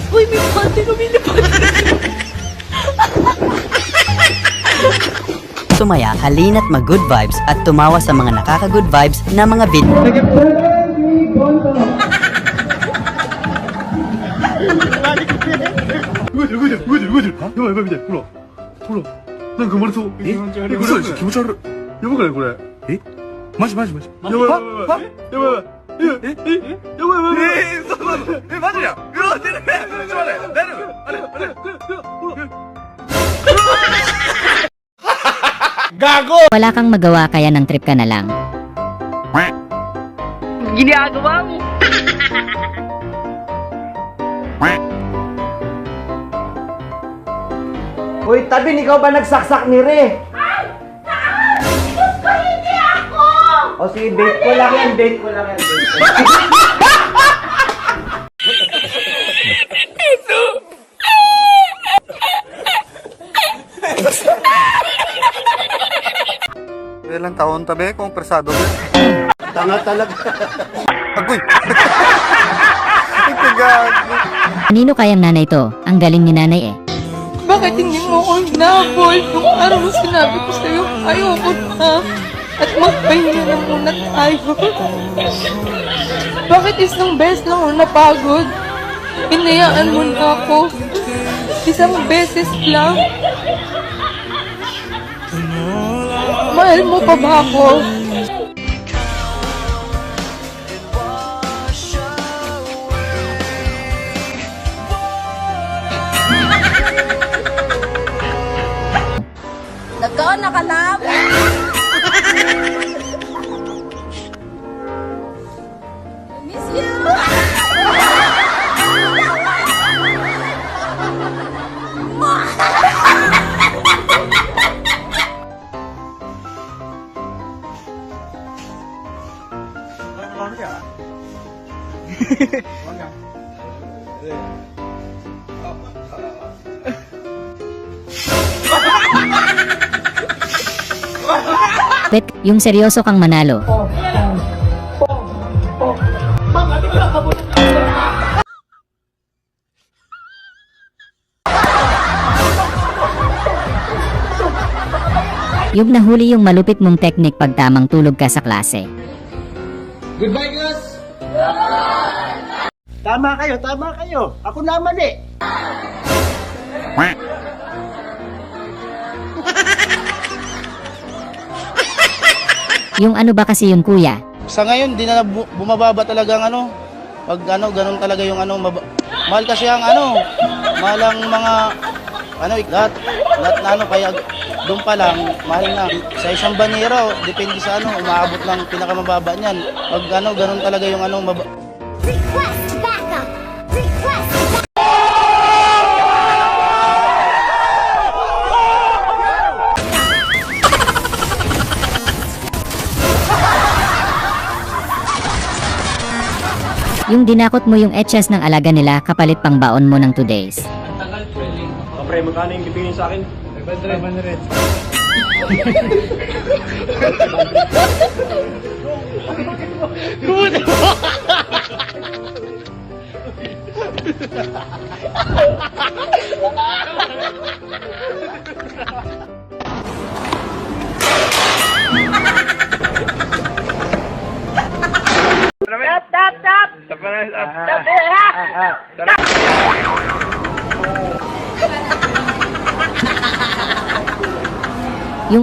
Uy, may pati lumilipad. Sumaya, halina't mag-good vibes at tumawa sa mga nakaka-good vibes na mga video. 왜들やばい見てほらほらなんか生まれそう嘘でしょ気持ち悪いやばくないこれマジやばいやばいやばいそうマジやうわ出るちょっと待って大丈夫あれほらWala kang magawa kaya ng trip ka na lang. Ginagawa mo. Uy, Tabin, ikaw ba nagsaksak ni Re? Ay! Diyos ko, hindi ako! O sige, bait ko lang yan, bait ko lang yan. Ilang taon tabi kung persado ka? Tanga talaga. Agoy! Ikagago. Kanino kayang nanay to? Ang galing ni nanay eh. Bakit hindi mo ako hinabol? Nung araw na sinabi ko sa'yo, ayoko na. At magpahinga na muna tayo. Bakit isang beses lang ako napagod? Inayaan mo na ako. Isang beses lang. Mahal mo pa ba ako? Nako, nakalab! I miss you! Bet, yung seryoso kang manalo. Yung nahuli yung malupit mong technique pag tamang tulog ka sa klase. Goodbye, guys! Tama kayo. Ako naman eh. Yung ano ba kasi yun kuya? Sa ngayon, di na bumababa talaga ang ano. Pag ano, ganun talaga yung ano. Mahal kasi ang ano. Mahal ang mga, ano, lahat na ano. Kaya doon pa lang, mahal na. Sa isang banyero, depende sa ano, umaabot ng pinakamababa niyan. Pag ano, ganun talaga yung ano, Request backup! Request Yung dinakot mo yung etches ng alaga nila kapalit pang baon mo ng 2 days. Pre, magkano yung bibigyan sa akin? 500.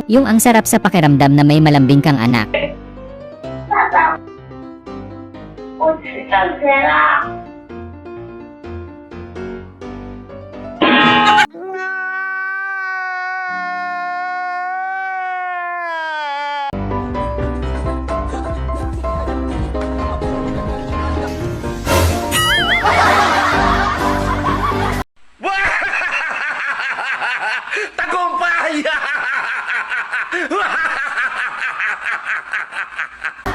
Yung ang sarap sa pakiramdam na may malambing kang anak.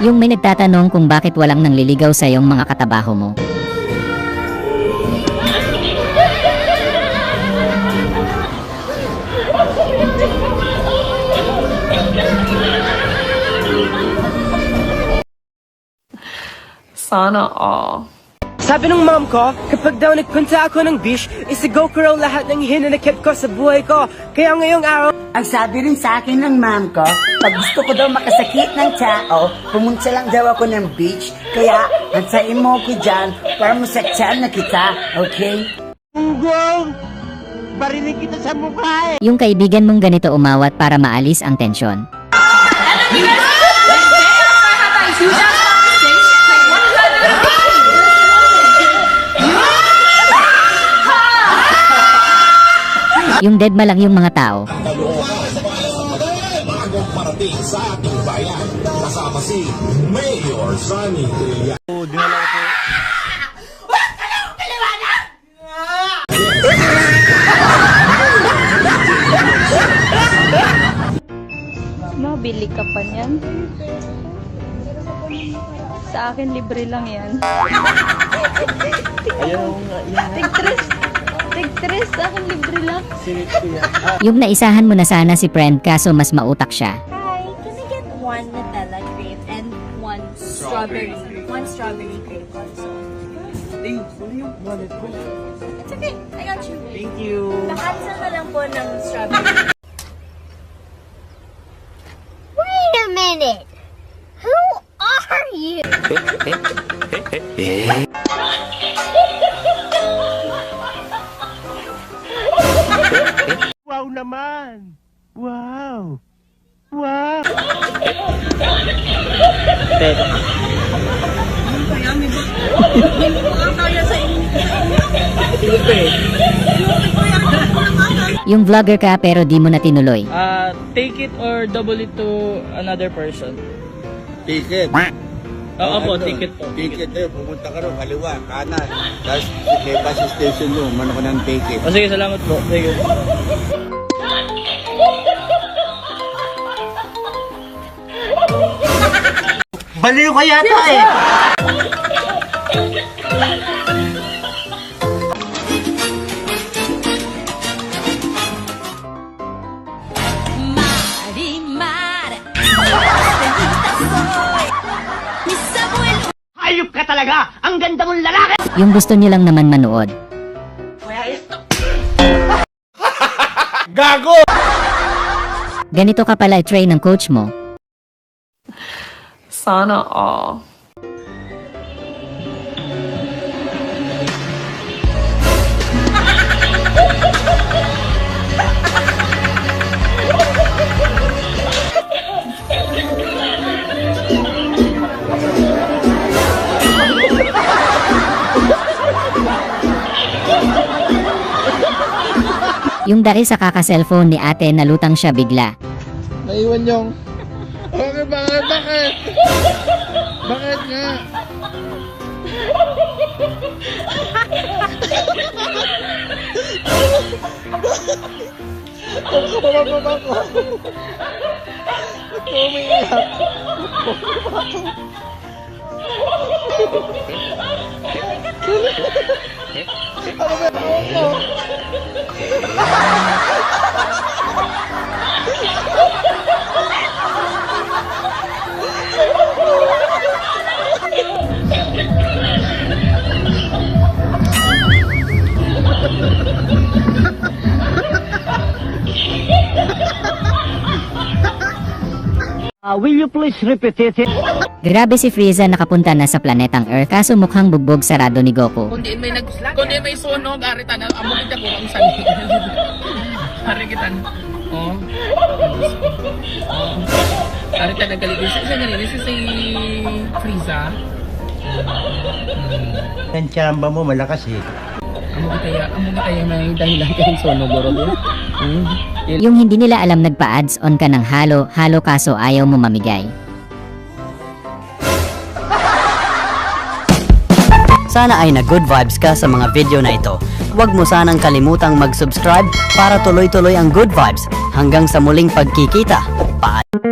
Yung may nagtatanong kung bakit walang nangliligaw sa yung mga katabaho mo. Sana all. Sabi ng mom ko, kapag daw nagpunta ako ng beach, isigaw ko raw lahat ng hinanakit ko sa buhay ko. Kaya ngayong araw, Ang sabi rin sa akin ng mom ko, pag gusto ko daw makasakit ng tao, pumunta lang daw ako ng beach. Kaya, hansain mo ko dyan para masaktan na kita, okay? Unggong! Barinig kita sa mukha eh! Yung kaibigan mong ganito umawat para maalis ang tensyon. Yung deadma lang yung mga tao. Mabili ka pa niyan? Sa akin, libre lang yan. Tig-tres, sa akin libre lang. Yung naisahan mo na sana si friend kaso mas mautak siya. Hi, can I get one Nutella grape and one strawberry grape also? It's okay, I got you. Thank you! Nakansel na lang po ng strawberry. Wait a minute! Who are you? Wow naman! Wow! Wow! Yung vlogger ka pero di mo na tinuloy. take it or double it to another person. Ticket. Oo po, ticket po. Ticket eh, pumunta ka rin, kaliwa, kanan. Tapos may bus station doon, mano ka ng ticket. O sige, salamat po. Sige. Baliw ka yata eh! Hayop ka talaga! Ang ganda mong lalaki! Yung gusto nilang naman manood. Gago! Ganito ka pala i-train ng coach mo. Sana all. Yung dahil sa kaka-cellphone ni ate nalutang siya bigla. Naiwan yung... Bakit? Bakit nga? Ang kabababa ko. Ba't ko umiiyak? Ano ba ako? Will you please repeat it? Grabe si Frieza nakapunta na sa planetang Earth kaso mukhang bugbog sarado ni Goku. Kundi may sunog, arita na, amulid ako ang sali. Hari kita. Oh. Arita na galit. Isa ganun, isa si Frieza. Ang tsamba mo malakas eh. Amo kaya may dahilan kayong sunog, bro. Yung hindi nila alam nagpa-ads on ka ng halo kaso ayaw mo mamigay. Sana ay na good vibes ka sa mga video na ito. Huwag mo sanang kalimutang mag-subscribe para tuloy-tuloy ang good vibes. Hanggang sa muling pagkikita. Paalam.